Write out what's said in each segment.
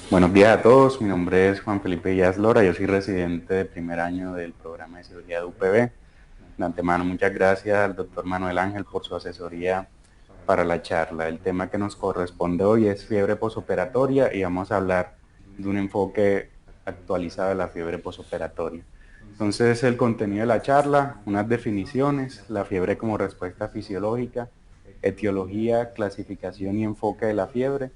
Buenos días a todos, mi nombre es Juan Felipe Díaz Lora, yo soy residente de primer año del programa de cirugía de UPB. De antemano, muchas gracias al doctor Manuel Ángel por su asesoría para la charla. El tema que nos corresponde hoy es fiebre posoperatoria y vamos a hablar de un enfoque actualizado de la fiebre posoperatoria. Entonces, el contenido de la charla, unas definiciones, la fiebre como respuesta fisiológica, etiología, clasificación y enfoque de la fiebre,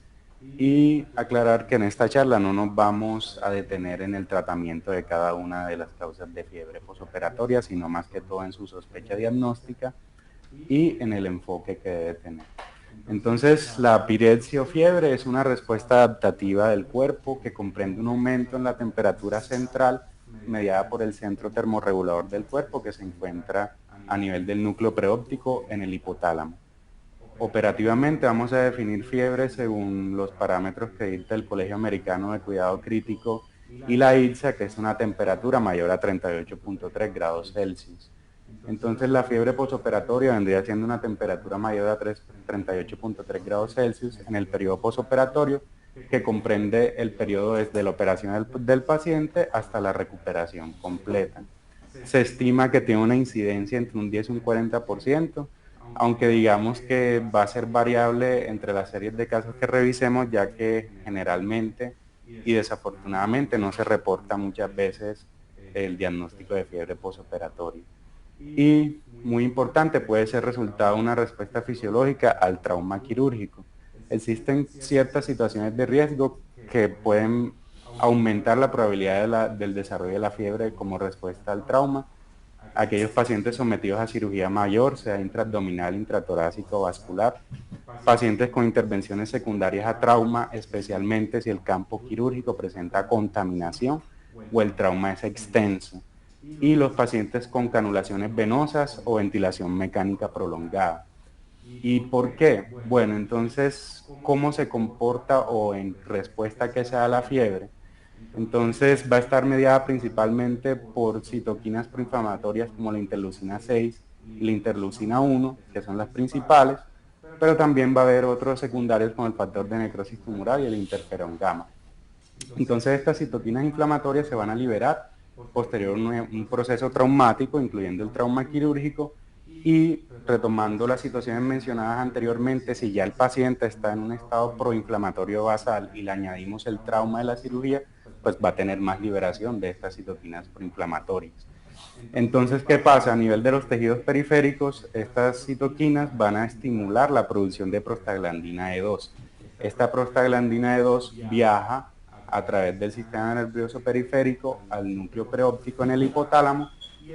y aclarar que en esta charla no nos vamos a detener en el tratamiento de cada una de las causas de fiebre posoperatoria, sino más que todo en su sospecha diagnóstica y en el enfoque que debe tener. Entonces, la pirexia o fiebre es una respuesta adaptativa del cuerpo que comprende un aumento en la temperatura central mediada por el centro termorregulador del cuerpo que se encuentra a nivel del núcleo preóptico en el hipotálamo. Operativamente vamos a definir fiebre según los parámetros que dicta el Colegio Americano de Cuidado Crítico y la ILSA, que es una temperatura mayor a 38.3 grados Celsius. Entonces la fiebre posoperatoria vendría siendo una temperatura mayor a 38.3 grados Celsius en el periodo posoperatorio, que comprende el periodo desde la operación del paciente hasta la recuperación completa. Se estima que tiene una incidencia entre un 10 y un 40%, aunque digamos que va a ser variable entre las series de casos que revisemos, ya que generalmente y desafortunadamente no se reporta muchas veces el diagnóstico de fiebre posoperatoria. Y muy importante, puede ser resultado de una respuesta fisiológica al trauma quirúrgico. Existen ciertas situaciones de riesgo que pueden aumentar la probabilidad del desarrollo de la fiebre como respuesta al trauma. Aquellos pacientes sometidos a cirugía mayor, sea intraabdominal, intratorácica o vascular, pacientes con intervenciones secundarias a trauma, especialmente si el campo quirúrgico presenta contaminación o el trauma es extenso, y los pacientes con canulaciones venosas o ventilación mecánica prolongada. ¿Y por qué? Bueno, entonces, ¿cómo se comporta o en respuesta a que se da la fiebre? Entonces va a estar mediada principalmente por citoquinas proinflamatorias como la interleucina 6 y la interleucina 1, que son las principales, pero también va a haber otros secundarios como el factor de necrosis tumoral y el interferón gamma. Entonces estas citoquinas inflamatorias se van a liberar posterior a un proceso traumático, incluyendo el trauma quirúrgico, y retomando las situaciones mencionadas anteriormente, si ya el paciente está en un estado proinflamatorio basal y le añadimos el trauma de la cirugía, pues va a tener más liberación de estas citoquinas proinflamatorias. Entonces, ¿qué pasa? A nivel de los tejidos periféricos, estas citoquinas van a estimular la producción de prostaglandina E2. Esta prostaglandina E2 viaja a través del sistema nervioso periférico al núcleo preóptico en el hipotálamo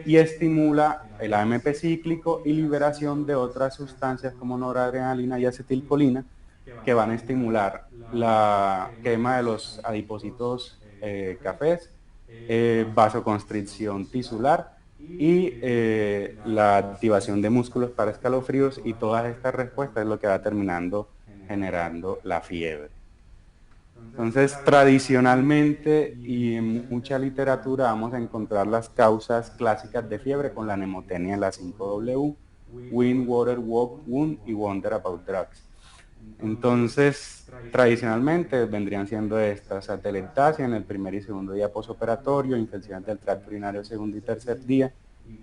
y estimula el AMP cíclico y liberación de otras sustancias como noradrenalina y acetilcolina que van a estimular la quema de los adipocitos cafés, vasoconstricción tisular y la activación de músculos para escalofríos, y todas estas respuestas es lo que va terminando generando la fiebre. Entonces, tradicionalmente y en mucha literatura vamos a encontrar las causas clásicas de fiebre con la nemotenia en la 5W, Wind, Water, Walk, Wound y Wonder About Drugs. Entonces, tradicionalmente vendrían siendo estas: atelectasia en el primer y segundo día posoperatorio, infecciones del tracto urinario segundo y tercer día,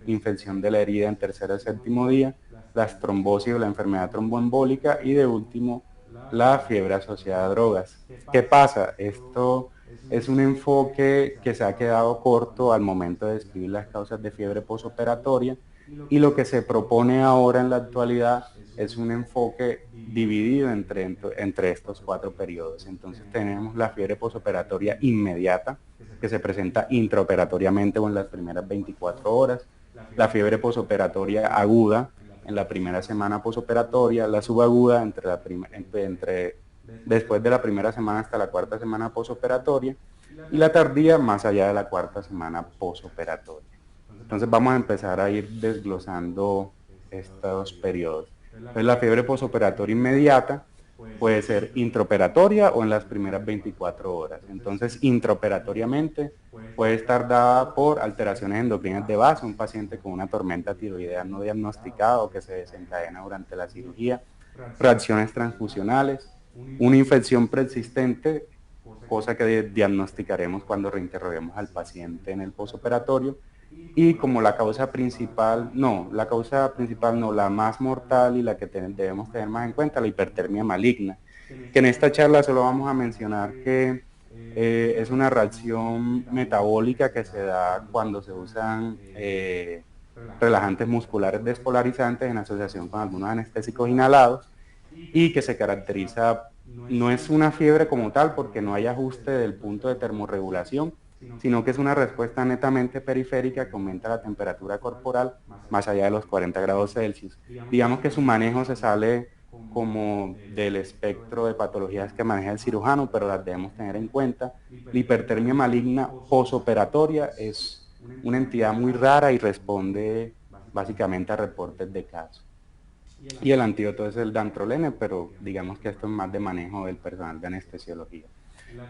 infección de la herida en tercer y séptimo día, las trombosis o la enfermedad tromboembólica y de último la fiebre asociada a drogas. ¿Qué pasa? Esto es un enfoque que se ha quedado corto al momento de describir las causas de fiebre posoperatoria, y lo que se propone ahora en la actualidad es un enfoque dividido entre estos cuatro periodos. Entonces tenemos la fiebre posoperatoria inmediata, que se presenta intraoperatoriamente o en las primeras 24 horas, la fiebre posoperatoria aguda en la primera semana posoperatoria, la subaguda después de la primera semana hasta la cuarta semana posoperatoria, y la tardía más allá de la cuarta semana posoperatoria. Entonces vamos a empezar a ir desglosando estos periodos. Entonces la fiebre posoperatoria inmediata puede ser intraoperatoria o en las primeras 24 horas. Entonces, intraoperatoriamente puede estar dada por alteraciones endocrinas de base, un paciente con una tormenta tiroidea no diagnosticada o que se desencadena durante la cirugía, reacciones transfusionales, una infección persistente cosa que diagnosticaremos cuando reinterroguemos al paciente en el posoperatorio. Y como la causa principal no, la más mortal y la que debemos tener más en cuenta, la hipertermia maligna, que en esta charla solo vamos a mencionar que es una reacción metabólica que se da cuando se usan relajantes musculares despolarizantes en asociación con algunos anestésicos inhalados y que se caracteriza, no es una fiebre como tal porque no hay ajuste del punto de termorregulación, sino que es una respuesta netamente periférica que aumenta la temperatura corporal más allá de los 40 grados Celsius. Digamos que su manejo se sale como del espectro de patologías que maneja el cirujano, pero las debemos tener en cuenta. La hipertermia maligna posoperatoria es una entidad muy rara y responde básicamente a reportes de casos. Y el antídoto es el dantrolene, pero digamos que esto es más de manejo del personal de anestesiología.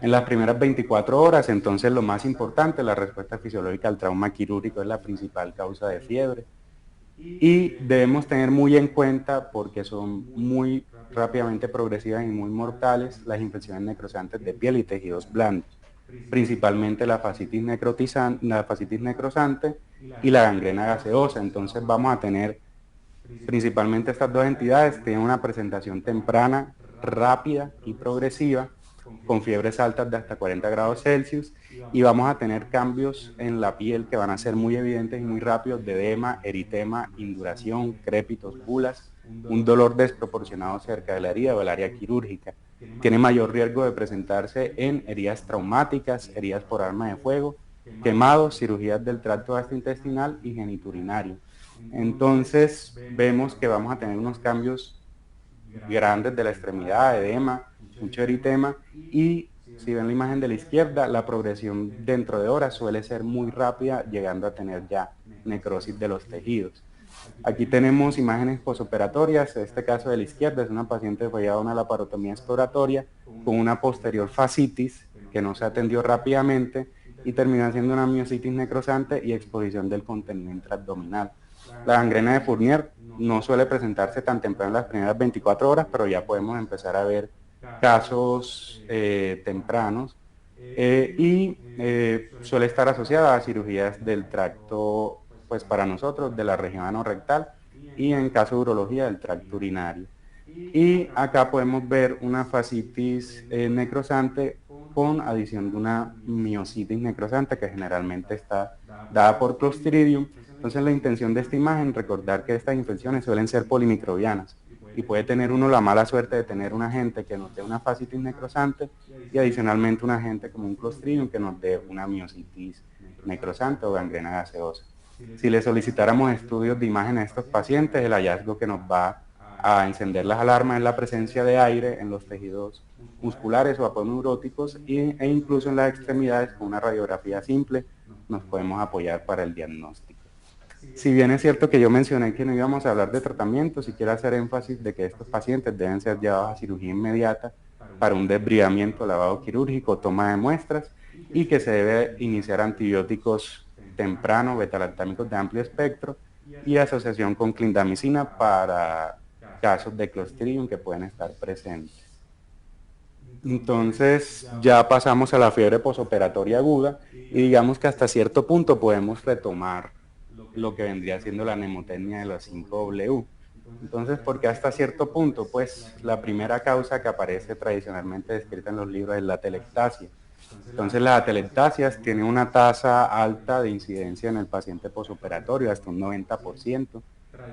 En las primeras 24 horas, entonces lo más importante, la respuesta fisiológica al trauma quirúrgico es la principal causa de fiebre. Y debemos tener muy en cuenta, porque son muy rápidamente progresivas y muy mortales, las infecciones necrosantes de piel y tejidos blandos, principalmente la fascitis necrosante y la gangrena gaseosa. Entonces vamos a tener principalmente estas dos entidades, tienen una presentación temprana, rápida y progresiva, con fiebres altas de hasta 40 grados Celsius, y vamos a tener cambios en la piel que van a ser muy evidentes y muy rápidos, de edema, eritema, induración, crépitos, bulas, un dolor desproporcionado cerca de la herida o el área quirúrgica. Tiene mayor riesgo de presentarse en heridas traumáticas, heridas por arma de fuego, quemados, cirugías del tracto gastrointestinal y geniturinario. Entonces vemos que vamos a tener unos cambios grandes de la extremidad, edema, mucho eritema, y si ven la imagen de la izquierda, la progresión dentro de horas suele ser muy rápida, llegando a tener ya necrosis de los tejidos. Aquí tenemos imágenes posoperatorias. Este caso de la izquierda es una paciente que fue llevada a una laparotomía exploratoria con una posterior fascitis que no se atendió rápidamente y terminó siendo una miositis necrosante y exposición del contenido intraabdominal. La gangrena de Fournier no suele presentarse tan temprano en las primeras 24 horas, pero ya podemos empezar a ver casos tempranos y suele estar asociada a cirugías del tracto, pues para nosotros, de la región anorrectal, y en caso de urología del tracto urinario. Y acá podemos ver una fascitis necrosante con adición de una miositis necrosante que generalmente está dada por Clostridium. Entonces la intención de esta imagen, recordar que estas infecciones suelen ser polimicrobianas y puede tener uno la mala suerte de tener un agente que nos dé una fascitis necrosante y adicionalmente un agente como un Clostridium que nos dé una miositis necrosante o gangrena gaseosa. Si le solicitáramos estudios de imagen a estos pacientes, el hallazgo que nos va a encender las alarmas es la presencia de aire en los tejidos musculares o aponeuróticos e incluso en las extremidades. Con una radiografía simple nos podemos apoyar para el diagnóstico. Si bien es cierto que yo mencioné que no íbamos a hablar de tratamiento, sí quiero hacer énfasis de que estos pacientes deben ser llevados a cirugía inmediata para un desbridamiento, lavado quirúrgico, toma de muestras, y que se debe iniciar antibióticos temprano, betalactámicos de amplio espectro, y asociación con clindamicina para casos de Clostridium que pueden estar presentes. Entonces ya pasamos a la fiebre posoperatoria aguda y digamos que hasta cierto punto podemos retomar lo que vendría siendo la mnemotecnia de los 5W. Entonces, ¿por qué hasta cierto punto? Pues la primera causa que aparece tradicionalmente descrita en los libros es la atelectasia. Entonces las atelectasias tienen una tasa alta de incidencia en el paciente posoperatorio, hasta un 90%.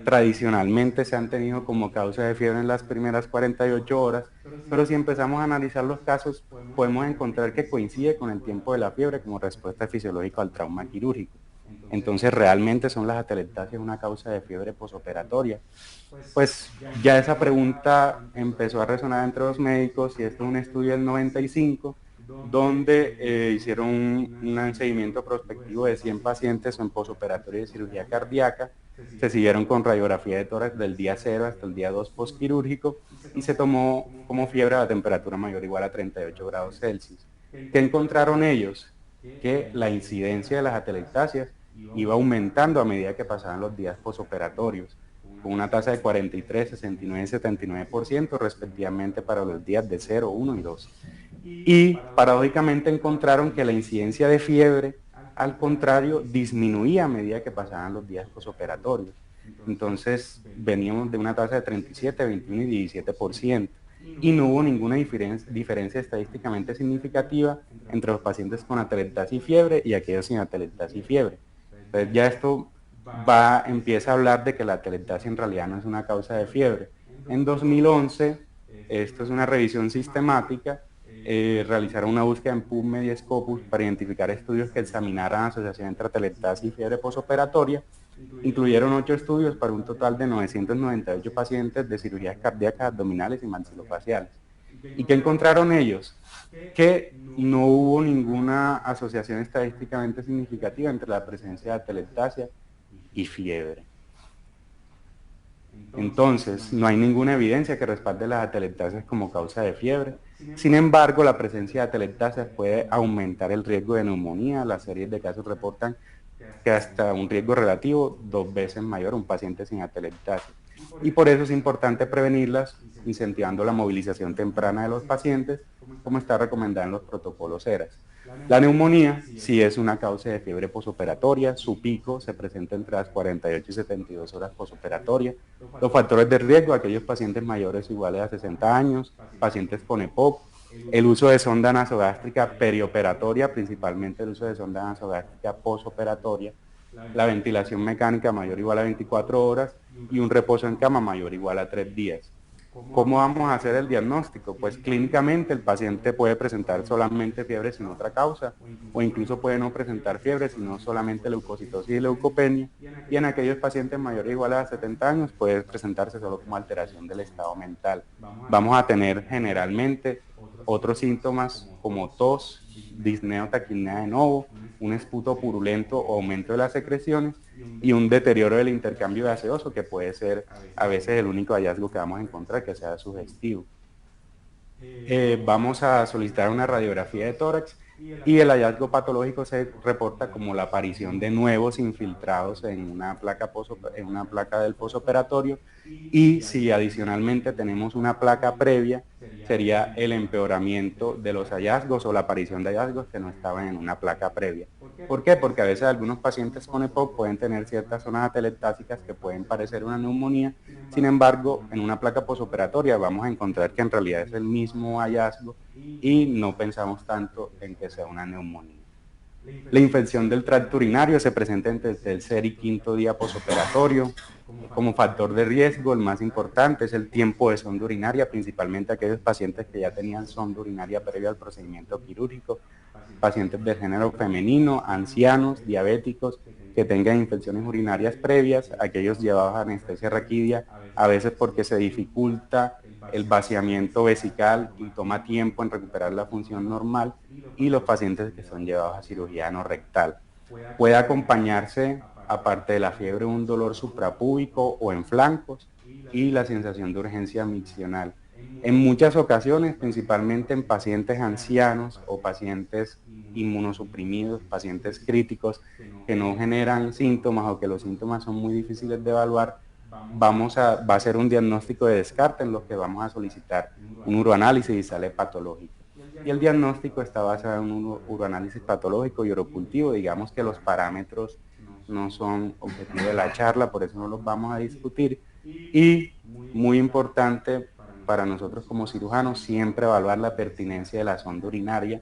Tradicionalmente se han tenido como causa de fiebre en las primeras 48 horas, pero si empezamos a analizar los casos, podemos encontrar que coincide con el tiempo de la fiebre como respuesta fisiológica al trauma quirúrgico. Entonces, ¿realmente son las atelectasias una causa de fiebre posoperatoria? Pues ya esa pregunta empezó a resonar entre los médicos, y esto es un estudio del 95, donde hicieron un seguimiento prospectivo de 100 pacientes en posoperatorio de cirugía cardíaca. Se siguieron con radiografía de tórax del día 0 hasta el día 2 postquirúrgico y se tomó como fiebre a la temperatura mayor o igual a 38 grados Celsius. ¿Qué encontraron ellos? Que la incidencia de las atelectasias iba aumentando a medida que pasaban los días posoperatorios, con una tasa de 43, 69 y 79% respectivamente para los días de 0, 1 y 2. y paradójicamente encontraron que la incidencia de fiebre, al contrario, disminuía a medida que pasaban los días posoperatorios. Entonces veníamos de una tasa de 37, 21 y 17%, y no hubo ninguna diferencia estadísticamente significativa entre los pacientes con atelectasia y fiebre y aquellos sin atelectasia y fiebre. Entonces ya esto empieza a hablar de que la atelectasia en realidad no es una causa de fiebre. En 2011, esto es una revisión sistemática, realizaron una búsqueda en PubMed y Scopus para identificar estudios que examinaran la asociación entre atelectasia y fiebre posoperatoria. Incluyeron 8 estudios para un total de 998 pacientes de cirugías cardíacas abdominales y maxilofaciales. ¿Y qué encontraron ellos? Que no hubo ninguna asociación estadísticamente significativa entre la presencia de atelectasia y fiebre. Entonces, no hay ninguna evidencia que respalde las atelectasias como causa de fiebre. Sin embargo, la presencia de atelectasias puede aumentar el riesgo de neumonía. Las series de casos reportan que hasta un riesgo relativo 2 veces mayor a un paciente sin atelectasia. Y por eso es importante prevenirlas, incentivando la movilización temprana de los pacientes, como está recomendado en los protocolos ERAS. La neumonía sí es una causa de fiebre posoperatoria, su pico se presenta entre las 48 y 72 horas posoperatorias. Los factores de riesgo, aquellos pacientes mayores o iguales a 60 años, pacientes con EPOC, el uso de sonda nasogástrica perioperatoria, principalmente el uso de sonda nasogástrica posoperatoria, la ventilación mecánica mayor o igual a 24 horas y un reposo en cama mayor o igual a 3 días. ¿Cómo vamos a hacer el diagnóstico? Pues clínicamente el paciente puede presentar solamente fiebre sin otra causa, o incluso puede no presentar fiebre, sino solamente leucocitosis y leucopenia, y en aquellos pacientes mayores o iguales a 70 años puede presentarse solo como alteración del estado mental. Vamos a tener generalmente otros síntomas como tos, disnea o taquipnea de novo, un esputo purulento o aumento de las secreciones y un deterioro del intercambio gaseoso, que puede ser a veces el único hallazgo que vamos a encontrar que sea sugestivo. Vamos a solicitar una radiografía de tórax y el hallazgo patológico se reporta como la aparición de nuevos infiltrados en una placa del posoperatorio, y si adicionalmente tenemos una placa previa, sería el empeoramiento de los hallazgos o la aparición de hallazgos que no estaban en una placa previa. ¿Por qué? Porque a veces algunos pacientes con EPOC pueden tener ciertas zonas atelectásicas que pueden parecer una neumonía. Sin embargo, en una placa posoperatoria vamos a encontrar que en realidad es el mismo hallazgo y no pensamos tanto en que sea una neumonía. La infección del tracto urinario se presenta entre el tercer y quinto día posoperatorio. Como factor de riesgo, el más importante es el tiempo de sonda urinaria, principalmente aquellos pacientes que ya tenían sonda urinaria previa al procedimiento quirúrgico, pacientes de género femenino, ancianos, diabéticos, que tengan infecciones urinarias previas, aquellos llevados a anestesia raquídea, a veces porque se dificulta el vaciamiento vesical y toma tiempo en recuperar la función normal, y los pacientes que son llevados a cirugía anorrectal. Puede acompañarse, aparte de la fiebre, un dolor suprapúbico o en flancos y la sensación de urgencia miccional. En muchas ocasiones, principalmente en pacientes ancianos o pacientes inmunosuprimidos, pacientes críticos que no generan síntomas o que los síntomas son muy difíciles de evaluar, va a ser un diagnóstico de descarte en los que vamos a solicitar un uroanálisis y sale patológico. Y el diagnóstico está basado en un uroanálisis patológico y urocultivo. Digamos que los parámetros no son objetivo de la charla, por eso no los vamos a discutir. Y muy importante para nosotros como cirujanos, siempre evaluar la pertinencia de la sonda urinaria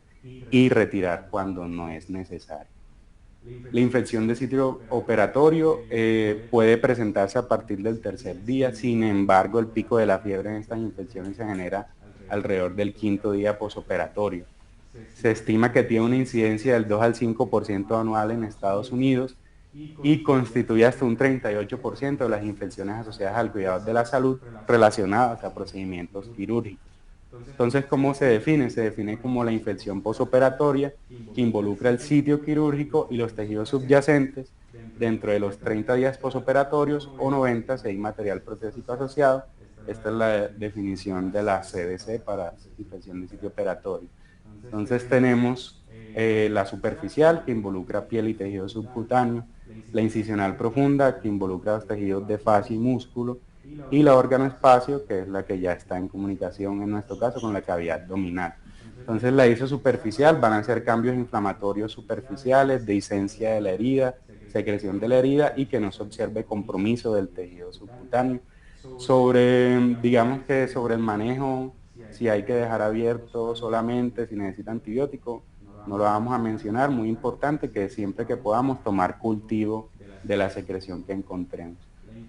y retirar cuando no es necesario. La infección de sitio operatorio puede presentarse a partir del tercer día. Sin embargo, el pico de la fiebre en estas infecciones se genera alrededor del quinto día posoperatorio. Se estima que tiene una incidencia del 2 al 5% anual en Estados Unidos y constituye hasta un 38% de las infecciones asociadas al cuidado de la salud relacionadas a procedimientos quirúrgicos. Entonces, ¿cómo se define? Se define como la infección posoperatoria que involucra el sitio quirúrgico y los tejidos subyacentes dentro de los 30 días posoperatorios o 90 si hay material protésico asociado. Esta es la definición de la CDC para infección de sitio operatorio. Entonces tenemos la superficial, que involucra piel y tejido subcutáneo, la incisional profunda, que involucra los tejidos de fascia y músculo, y la órgano espacio, que es la que ya está en comunicación en nuestro caso con la cavidad abdominal. Entonces la ISO superficial van a ser cambios inflamatorios superficiales, dehiscencia de la herida, secreción de la herida y que no se observe compromiso del tejido subcutáneo. Digamos que sobre el manejo, si hay que dejar abierto solamente, si necesita antibiótico, no lo vamos a mencionar, muy importante que siempre que podamos tomar cultivo de la secreción que encontremos.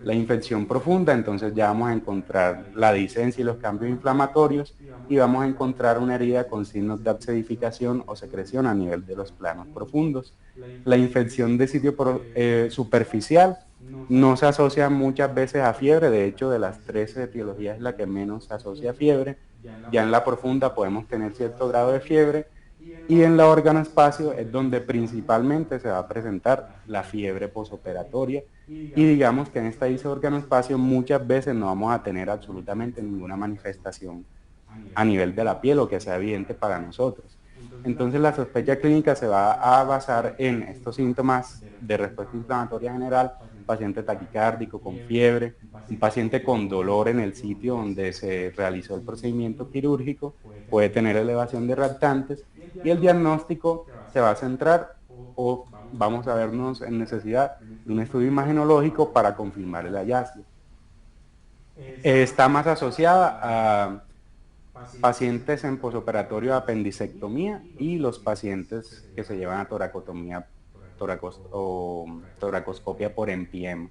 La infección profunda, entonces ya vamos a encontrar la dehiscencia y los cambios inflamatorios y vamos a encontrar una herida con signos de abscedificación o secreción a nivel de los planos profundos. La infección de sitio superficial no se asocia muchas veces a fiebre, de hecho de las 13 etiologías es la que menos se asocia a fiebre. Ya en la profunda podemos tener cierto grado de fiebre y en la órgano espacio es donde principalmente se va a presentar la fiebre posoperatoria y digamos que en esta ISO órgano espacio muchas veces no vamos a tener absolutamente ninguna manifestación a nivel de la piel o que sea evidente para nosotros. Entonces la sospecha clínica se va a basar en estos síntomas de respuesta inflamatoria general, paciente taquicárdico con fiebre, un paciente con dolor en el sitio donde se realizó el procedimiento quirúrgico, puede tener elevación de reactantes y el diagnóstico se va a centrar o vamos a vernos en necesidad de un estudio imagenológico para confirmar el hallazgo. Está más asociada a pacientes en posoperatorio de apendicectomía y los pacientes que se llevan a toracotomía o toracoscopia por MPM.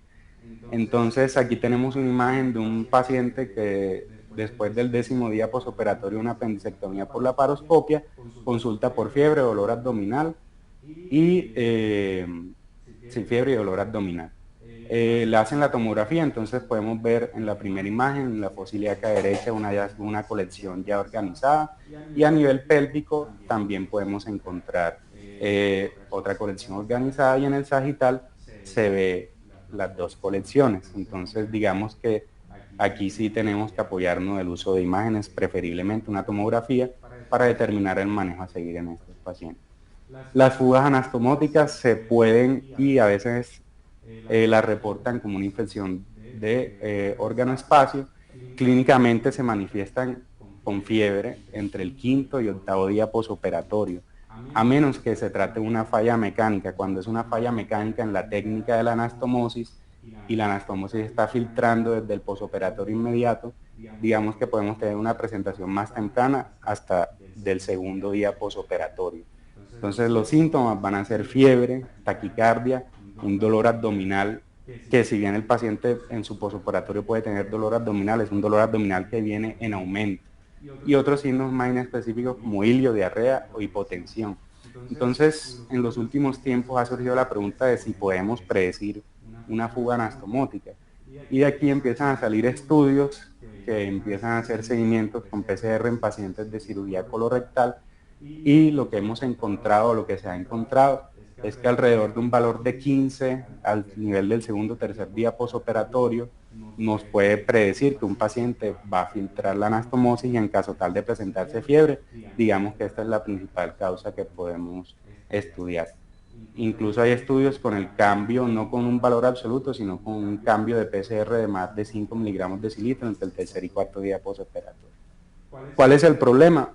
Entonces aquí tenemos una imagen de un paciente que después del 10º día posoperatorio de una apendicectomía por laparoscopia consulta por fiebre, dolor abdominal y sin fiebre y dolor abdominal. Le hacen la tomografía, entonces podemos ver en la primera imagen, en la fosa ilíaca derecha, una colección ya organizada y a nivel pélvico también podemos encontrar otra colección organizada y en el sagital se ve las dos colecciones. Entonces digamos que aquí sí tenemos que apoyarnos del uso de imágenes, preferiblemente una tomografía, para determinar el manejo a seguir en estos pacientes. Las fugas anastomóticas se pueden y a veces la reportan como una infección de órgano espacio. Clínicamente se manifiestan con fiebre entre el 5º y 8º día posoperatorio, a menos que se trate de una falla mecánica. Cuando es una falla mecánica en la técnica de la anastomosis y la anastomosis está filtrando desde el posoperatorio inmediato, digamos que podemos tener una presentación más temprana hasta del 2º día posoperatorio. Entonces los síntomas van a ser fiebre, taquicardia, un dolor abdominal, que si bien el paciente en su posoperatorio puede tener dolor abdominal, es un dolor abdominal que viene en aumento. Y otros signos más inespecíficos como hilio, diarrea o hipotensión. Entonces, en los últimos tiempos ha surgido la pregunta de si podemos predecir una fuga anastomótica. Y de aquí empiezan a salir estudios que empiezan a hacer seguimientos con PCR en pacientes de cirugía colorectal y lo que hemos encontrado, lo que se ha encontrado, es que alrededor de un valor de 15 al nivel del 2º o 3er día posoperatorio nos puede predecir que un paciente va a filtrar la anastomosis y en caso tal de presentarse fiebre, digamos que esta es la principal causa que podemos estudiar. Incluso hay estudios con el cambio, no con un valor absoluto, sino con un cambio de PCR de más de 5 miligramos de cilitro entre el 3er y 4er día posoperatorio. ¿Cuál es el problema?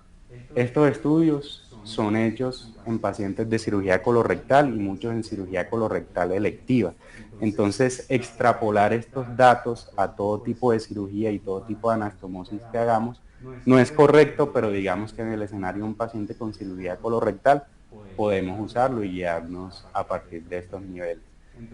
Estos estudios son hechos en pacientes de cirugía colorectal y muchos en cirugía colorectal electiva. Entonces, extrapolar estos datos a todo tipo de cirugía y todo tipo de anastomosis que hagamos no es correcto, pero digamos que en el escenario de un paciente con cirugía colorectal podemos usarlo y guiarnos a partir de estos niveles.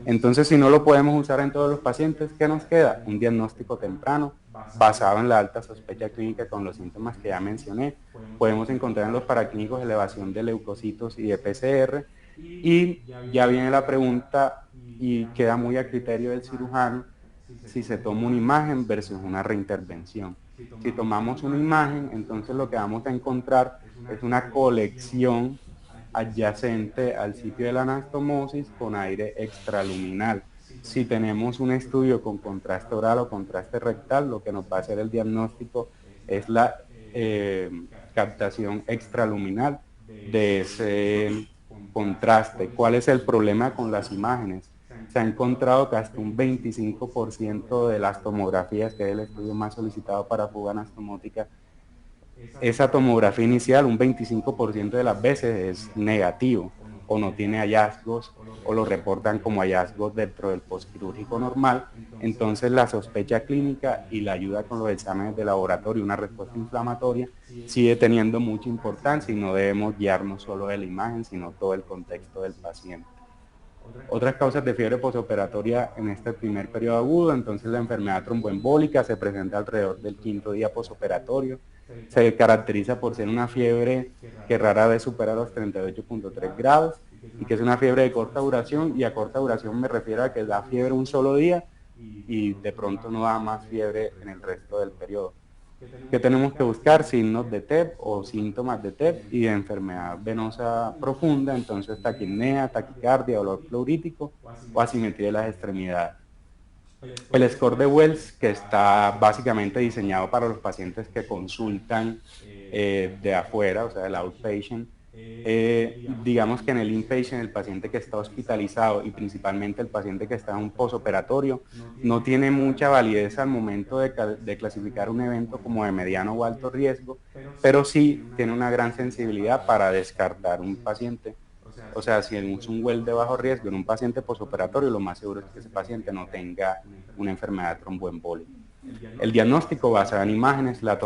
Entonces, si no lo podemos usar en todos los pacientes, ¿qué nos queda? Un diagnóstico temprano basado en la alta sospecha clínica con los síntomas que ya mencioné. Podemos encontrar en los paraclínicos elevación de leucocitos y de PCR. Y ya viene la pregunta y queda muy a criterio del cirujano si se toma una imagen versus una reintervención. Si tomamos una imagen, entonces lo que vamos a encontrar es una colección adyacente al sitio de la anastomosis con aire extraluminal. Si tenemos un estudio con contraste oral o contraste rectal, lo que nos va a hacer el diagnóstico es la captación extraluminal de ese contraste. ¿Cuál es el problema con las imágenes? Se ha encontrado que hasta un 25% de las tomografías, que es el estudio más solicitado para fuga anastomótica, esa tomografía inicial un 25% de las veces es negativo o no tiene hallazgos o lo reportan como hallazgos dentro del postquirúrgico normal, entonces la sospecha clínica y la ayuda con los exámenes de laboratorio, una respuesta inflamatoria, sigue teniendo mucha importancia y no debemos guiarnos solo de la imagen, sino todo el contexto del paciente. Otras causas de fiebre posoperatoria en este primer periodo agudo, entonces la enfermedad tromboembólica se presenta alrededor del quinto día posoperatorio, se caracteriza por ser una fiebre que rara vez supera los 38.3 grados y que es una fiebre de corta duración, y a corta duración me refiero a que da fiebre un solo día y de pronto no da más fiebre en el resto del periodo. ¿Qué tenemos que buscar? Signos de TEP o síntomas de TEP y de enfermedad venosa profunda, entonces taquipnea, taquicardia, dolor pleurítico o asimetría de las extremidades. El score de Wells, que está básicamente diseñado para los pacientes que consultan de afuera, o sea, el outpatient. Digamos que en el inpatient, el paciente que está hospitalizado y principalmente el paciente que está en un posoperatorio no tiene mucha validez al momento de clasificar un evento como de mediano o alto riesgo, pero sí tiene una gran sensibilidad para descartar un paciente. O sea, si es un well de bajo riesgo en un paciente posoperatorio, lo más seguro es que ese paciente no tenga una enfermedad tromboembólica. El diagnóstico basado en imágenes, la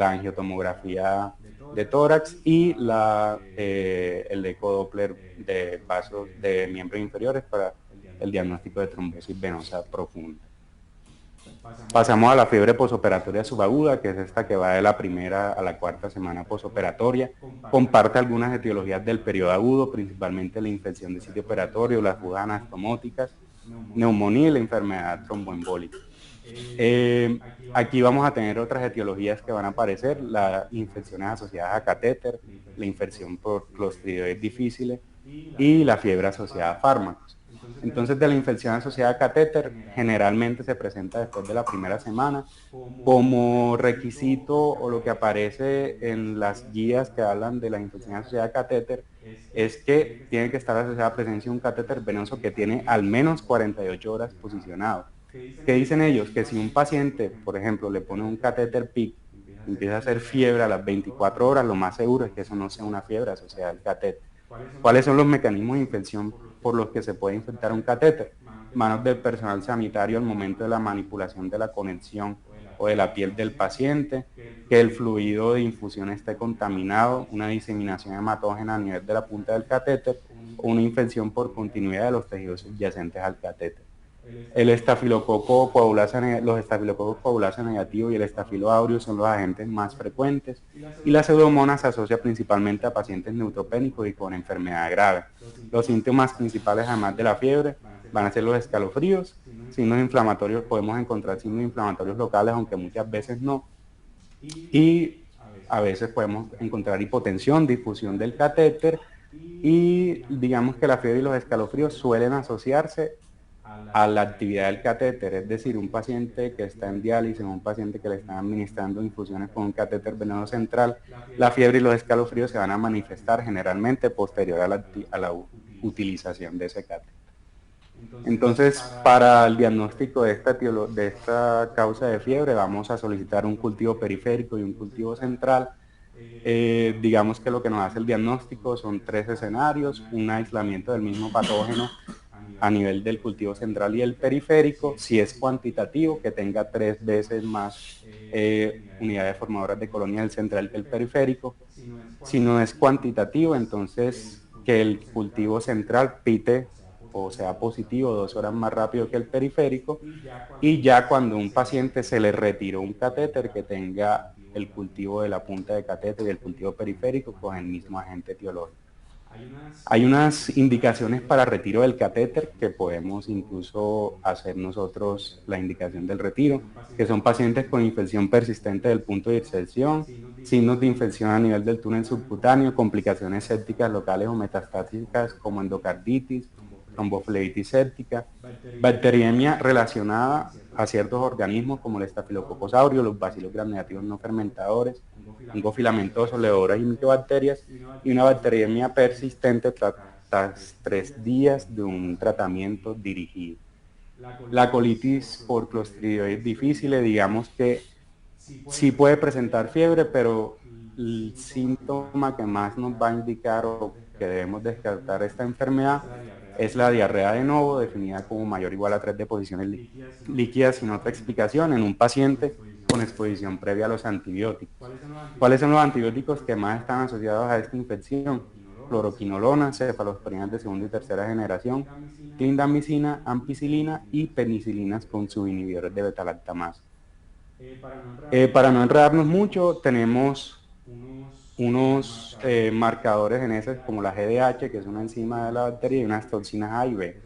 angiotomografía de tórax y el ecodoppler de vasos de miembros inferiores para el diagnóstico de trombosis venosa profunda. Pasamos a la fiebre posoperatoria subaguda, que es esta que va de la primera a la cuarta semana posoperatoria. Comparte algunas etiologías del periodo agudo, principalmente la infección de sitio operatorio, las fugas anastomóticas, neumonía y la enfermedad tromboembólica. Aquí vamos a tener otras etiologías que van a aparecer, las infecciones asociadas a catéter, la infección por clostridioides difíciles y la fiebre asociada a fármacos. Entonces, de la infección asociada a catéter, generalmente se presenta después de la primera semana. Como requisito o lo que aparece en las guías que hablan de la infección asociada a catéter es que tiene que estar asociada a la presencia de un catéter venoso que tiene al menos 48 horas posicionado. ¿Qué dicen ellos? Que si un paciente, por ejemplo, le pone un catéter PIC, empieza a hacer fiebre a las 24 horas, lo más seguro es que eso no sea una fiebre asociada al catéter. ¿Cuáles son los mecanismos de infección por los que se puede infectar un catéter? Manos del personal sanitario al momento de la manipulación de la conexión o de la piel del paciente, que el fluido de infusión esté contaminado, una diseminación hematógena a nivel de la punta del catéter o una infección por continuidad de los tejidos subyacentes al catéter. El estafilococo coagulasa, los estafilococos coagulasa negativo y el estafilo aureus son los agentes más frecuentes, y la pseudomonas se asocia principalmente a pacientes neutropénicos y con enfermedad grave. Los síntomas principales, además de la fiebre, van a ser los escalofríos, signos inflamatorios, podemos encontrar signos inflamatorios locales, aunque muchas veces no, y a veces podemos encontrar hipotensión, difusión del catéter, y digamos que la fiebre y los escalofríos suelen asociarse a la actividad del catéter, es decir, un paciente que está en diálisis, un paciente que le están administrando infusiones con un catéter venoso central, la fiebre y los escalofríos se van a manifestar generalmente posterior a la utilización de ese catéter. Entonces, para el diagnóstico de esta causa de fiebre, vamos a solicitar un cultivo periférico y un cultivo central. Digamos que lo que nos hace el diagnóstico son 3 escenarios: un aislamiento del mismo patógeno a nivel del cultivo central y el periférico, si es cuantitativo, que tenga 3 veces más unidades formadoras de colonia del central que el periférico. Si no es cuantitativo, entonces que el cultivo central pite o sea positivo 2 horas más rápido que el periférico, y ya cuando un paciente se le retiró un catéter, que tenga el cultivo de la punta de catéter y el cultivo periférico con el mismo agente etiológico. Hay unas indicaciones para retiro del catéter que podemos incluso hacer nosotros la indicación del retiro, que son pacientes con infección persistente del punto de inserción, signos de infección a nivel del túnel subcutáneo, complicaciones sépticas locales o metastáticas como endocarditis, tromboflebitis séptica, bacteriemia relacionada a ciertos organismos como el estafilococcus aureus, los bacilos gram negativos no fermentadores, hongos filamentosos, levaduras y micobacterias, y una bacteriemia persistente tras 3 días de un tratamiento dirigido. La colitis por clostridioides difíciles, digamos que sí puede presentar fiebre, pero el síntoma que más nos va a indicar o que debemos descartar esta enfermedad es la diarrea de novo, definida como mayor o igual a 3 deposiciones líquidas sin otra explicación en un paciente con exposición previa a los antibióticos. ¿Cuáles son los antibióticos que más están asociados a esta infección? Cloroquinolona, cefalosporinas de segunda y tercera generación, clindamicina, ampicilina y penicilinas con subinhibidores de beta-lactamasa. Para no enredarnos mucho, tenemos unos marcadores geneses como la GDH, que es una enzima de la bacteria, y unas toxinas A y B.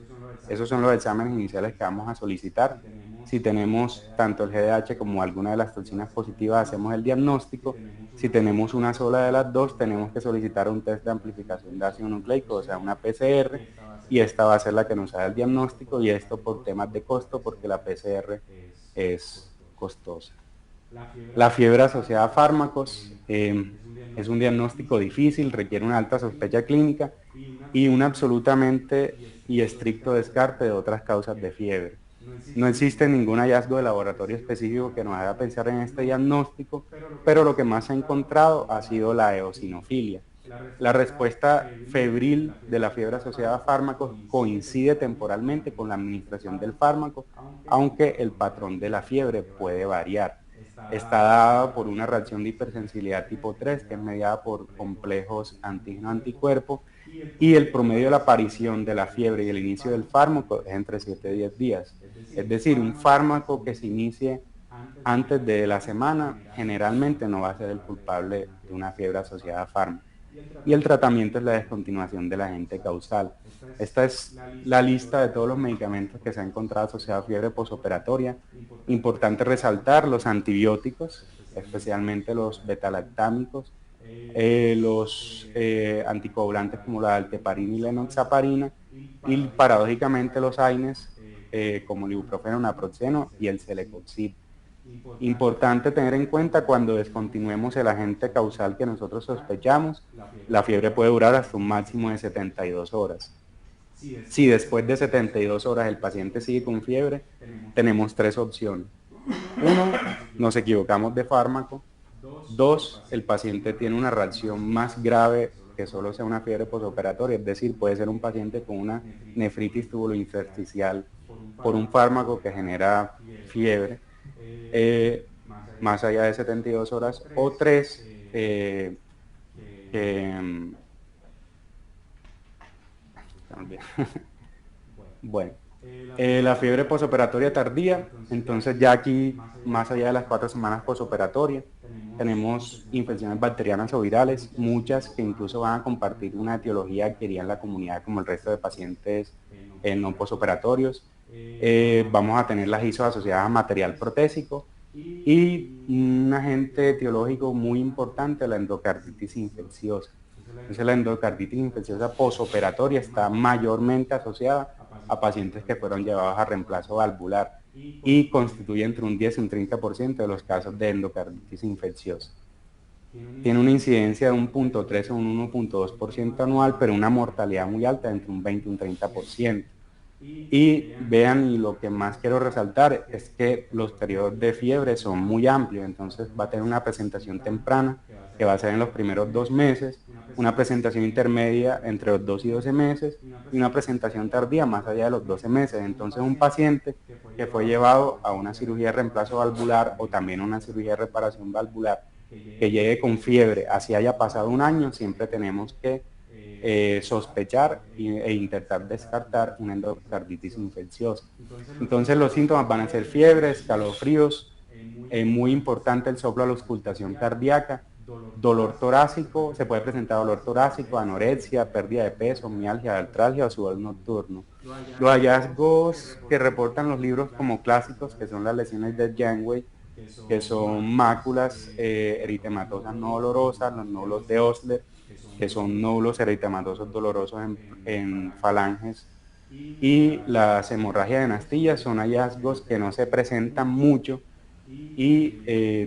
Esos son los exámenes iniciales que vamos a solicitar. Si tenemos tanto el GDH como alguna de las toxinas positivas, hacemos el diagnóstico. Si tenemos una sola de las dos, tenemos que solicitar un test de amplificación de ácido nucleico, o sea, una PCR, y esta va a ser la que nos haga el diagnóstico, y esto por temas de costo, porque la PCR es costosa. La fiebre asociada a fármacos es un diagnóstico difícil, requiere una alta sospecha clínica y un absolutamente y estricto descarte de otras causas de fiebre. No existe ningún hallazgo de laboratorio específico que nos haga pensar en este diagnóstico, pero lo que más se ha encontrado ha sido la eosinofilia. La respuesta febril de la fiebre asociada a fármacos coincide temporalmente con la administración del fármaco, aunque el patrón de la fiebre puede variar. Está dada por una reacción de hipersensibilidad tipo 3, que es mediada por complejos antígeno-anticuerpo, y el promedio de la aparición de la fiebre y el inicio del fármaco es entre 7 y 10 días. Es decir, un fármaco que se inicie antes de la semana generalmente no va a ser el culpable de una fiebre asociada a fármaco. Y el tratamiento es la descontinuación del agente causal. Esta es la lista de todos los medicamentos que se han encontrado asociados a fiebre posoperatoria. Importante resaltar los antibióticos, especialmente los betalactámicos, los anticoagulantes como la alteparina y la enoxaparina, y paradójicamente los AINES como el ibuprofeno, naproxeno y el celecoxib. Importante tener en cuenta cuando descontinuemos el agente causal que nosotros sospechamos, la fiebre puede durar hasta un máximo de 72 horas. Si después de 72 horas el paciente sigue con fiebre, tenemos 3 opciones. 1, nos equivocamos de fármaco. 2, el paciente tiene una reacción más grave que solo sea una fiebre posoperatoria, es decir, puede ser un paciente con una nefritis tubulointersticial por un fármaco que genera fiebre más allá de 72 horas, o 3, bueno, la fiebre posoperatoria tardía, entonces ya aquí, más allá de las 4 semanas posoperatorias, tenemos infecciones bacterianas o virales, muchas que incluso van a compartir una etiología adquirida en la comunidad como el resto de pacientes no posoperatorios. Vamos a tener las ISO asociadas a material protésico y un agente etiológico muy importante, la endocarditis infecciosa. Entonces la endocarditis infecciosa posoperatoria está mayormente asociada a pacientes que fueron llevados a reemplazo valvular y constituye entre un 10 y un 30% de los casos de endocarditis infecciosa. Tiene una incidencia de un 0.3 o un 1.2% anual, pero una mortalidad muy alta, entre un 20 y un 30%. Y vean, y lo que más quiero resaltar es que los periodos de fiebre son muy amplios, entonces va a tener una presentación temprana que va a ser en los primeros 2 meses, una presentación intermedia entre los 2 y 12 meses y una presentación tardía más allá de los 12 meses. Entonces un paciente que fue llevado a una cirugía de reemplazo valvular o también una cirugía de reparación valvular que llegue con fiebre, así haya pasado un año, siempre tenemos que sospechar e intentar descartar una endocarditis infecciosa. Entonces los síntomas van a ser fiebre, escalofríos, muy importante el soplo a la auscultación cardíaca, dolor torácico, se puede presentar dolor torácico, anorexia, pérdida de peso, mialgia, artralgia o sudor nocturno. Los hallazgos que reportan los libros como clásicos, que son las lesiones de Janeway, que son máculas eritematosas no dolorosas, los nódulos de Osler, que son nódulos eritematosos dolorosos en falanges, y las hemorragias de Nastilla son hallazgos que no se presentan mucho y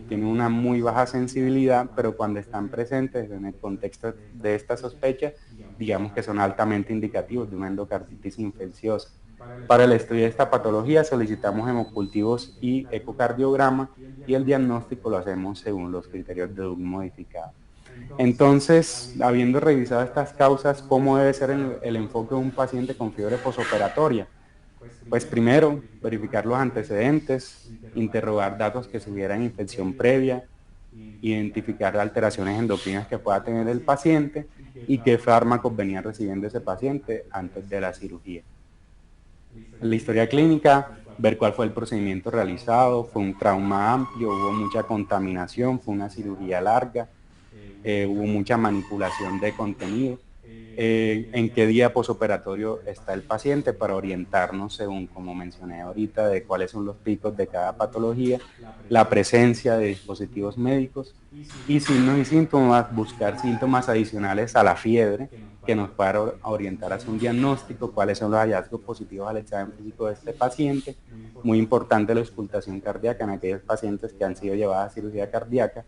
tienen una muy baja sensibilidad, pero cuando están presentes en el contexto de esta sospecha, digamos que son altamente indicativos de una endocarditis infecciosa. Para el estudio de esta patología solicitamos hemocultivos y ecocardiograma, y el diagnóstico lo hacemos según los criterios de Doug modificado. Entonces, habiendo revisado estas causas, ¿cómo debe ser el enfoque de un paciente con fiebre posoperatoria? Pues primero, verificar los antecedentes, interrogar datos que sugieran infección previa, identificar alteraciones endocrinas que pueda tener el paciente y qué fármacos venía recibiendo ese paciente antes de la cirugía. En la historia clínica, ver cuál fue el procedimiento realizado, fue un trauma amplio, hubo mucha contaminación, fue una cirugía larga, hubo mucha manipulación de contenido, en qué día posoperatorio está el paciente para orientarnos según, como mencioné ahorita, de cuáles son los picos de cada patología, la presencia de dispositivos médicos y signos y síntomas, buscar síntomas adicionales a la fiebre que nos pueda orientar hacia un diagnóstico, cuáles son los hallazgos positivos al examen físico de este paciente. Muy importante la auscultación cardíaca en aquellos pacientes que han sido llevados a cirugía cardíaca.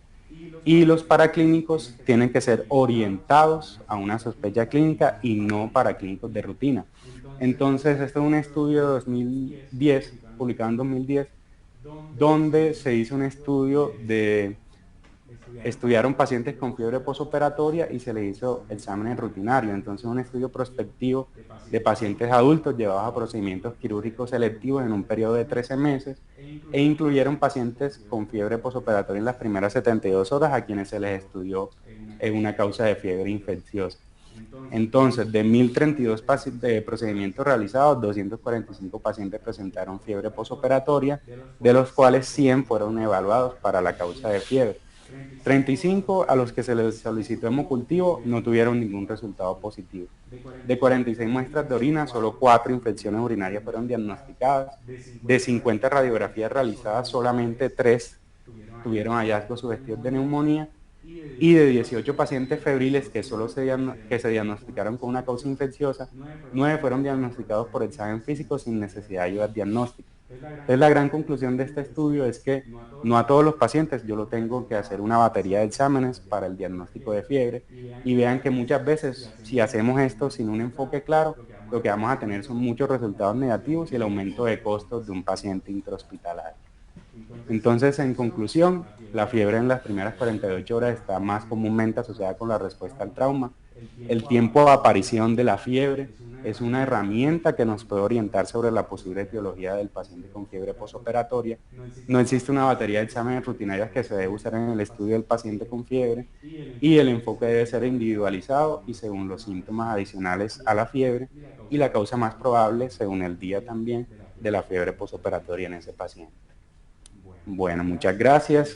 Y los paraclínicos tienen que ser orientados a una sospecha clínica y no paraclínicos de rutina. Entonces, este es un estudio de 2010, publicado en 2010, donde se hizo un estudio de estudiaron pacientes con fiebre posoperatoria y se les hizo exámenes rutinarios. Entonces, un estudio prospectivo de pacientes adultos llevados a procedimientos quirúrgicos selectivos en un periodo de 13 meses e incluyeron pacientes con fiebre posoperatoria en las primeras 72 horas a quienes se les estudió una causa de fiebre infecciosa. Entonces, de 1.032 procedimientos realizados, 245 pacientes presentaron fiebre posoperatoria, de los cuales 100 fueron evaluados para la causa de fiebre. 35 a los que se les solicitó hemocultivo no tuvieron ningún resultado positivo. De 46 muestras de orina, solo 4 infecciones urinarias fueron diagnosticadas. De 50 radiografías realizadas, solamente 3 tuvieron hallazgos sugestivos de neumonía. Y de 18 pacientes febriles que se diagnosticaron con una causa infecciosa, 9 fueron diagnosticados por examen físico sin necesidad de ayuda diagnóstica. Entonces, la gran conclusión de este estudio es que no a todos los pacientes yo lo tengo que hacer una batería de exámenes para el diagnóstico de fiebre, y vean que muchas veces si hacemos esto sin un enfoque claro, lo que vamos a tener son muchos resultados negativos y el aumento de costos de un paciente intrahospitalario. Entonces, en conclusión, la fiebre en las primeras 48 horas está más comúnmente asociada con la respuesta al trauma. El tiempo de aparición de la fiebre es una herramienta que nos puede orientar sobre la posible etiología del paciente con fiebre posoperatoria. No existe una batería de exámenes rutinarios que se debe usar en el estudio del paciente con fiebre, y el enfoque debe ser individualizado y según los síntomas adicionales a la fiebre y la causa más probable, según el día también, de la fiebre posoperatoria en ese paciente. Bueno, muchas gracias.